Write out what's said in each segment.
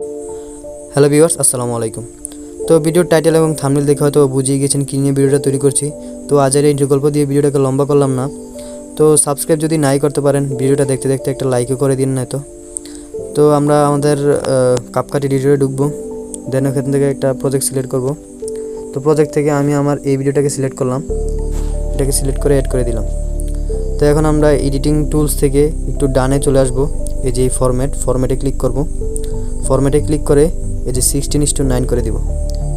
Hello viewers, আসসালামু আলাইকুম। তো ভিডিওর টাইটেল এবং থাম্বনেল দেখে হয়তো বুঝিয়ে গেছেন কী নিয়ে ভিডিওটা তৈরি করছি। তো আজের এই গল্প দিয়ে ভিডিওটাকে লম্বা করলাম না। তো সাবস্ক্রাইব যদি নাই করতে পারেন, ভিডিওটা দেখতে দেখতে একটা লাইকও করে দিন না। তো আমরা আমাদের কাপকাট এডিটরে ঢুকবো, দেন ওখান থেকে একটা প্রজেক্ট সিলেক্ট করব। তো প্রজেক্ট থেকে আমি আমার এই ভিডিওটাকে সিলেক্ট করলাম, এটাকে সিলেক্ট করে অ্যাড করে দিলাম। তো এখন আমরা এডিটিং টুলস থেকে একটু ডানে চলে আসব, এই যে ফরম্যাটে ক্লিক করব। ফরম্যাটে ক্লিক করে এই যে 16:9 করে দিব।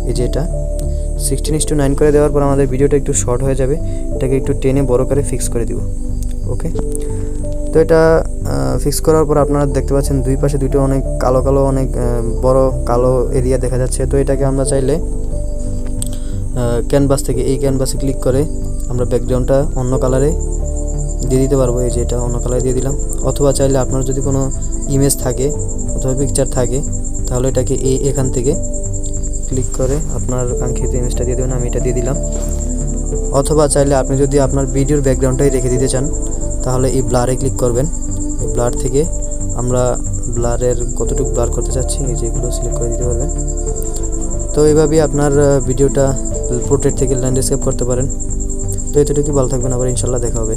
এই যে এটা 16:9 করে দেওয়ার পর আমাদের ভিডিওটা একটু শর্ট হয়ে যাবে, এটাকে একটু টেনে বড় করে ফিক্স করে দিব। ওকে, তো এটা ফিক্স করার পর আপনারা দেখতে পাচ্ছেন দুই পাশে দুটো অনেক কালো কালো অনেক বড় কালো এরিয়া দেখা যাচ্ছে। তো এটাকে আমরা চাইলে ক্যানভাস থেকে এই ক্যানভাসে ক্লিক করে আমরা ব্যাকগ্রাউন্ডটা অন্য কালারে দিয়ে দিতে পারবো। এই যে এটা অন্য কালারে দিয়ে দিলাম। অথবা চাইলে আপনার যদি কোনো ইমেজ থাকে অথবা পিকচার থাকে তাহলে এটাকে এখান থেকে ক্লিক করে আপনার কাঙ্ক্ষিত ইমেজটা দিয়ে দেবেন। আমি এটা দিয়ে দিলাম। অথবা চাইলে আপনি যদি আপনার ভিডিওর ব্যাকগ্রাউন্ডটাই রেখে দিতে চান তাহলে এই ব্লারে ক্লিক করবেন। এই ব্লার থেকে আমরা ব্লারের কতটুকু ব্লার করতে চাচ্ছি এই যেগুলো সিলেক্ট করে দিতে পারবেন। তো এইভাবেই আপনার ভিডিওটা পোর্ট্রেট থেকে ল্যান্ডস্কেপ করতে পারেন। তো এতটুকুই, ভালো থাকবেন, আবার ইনশাল্লাহ দেখা হবে।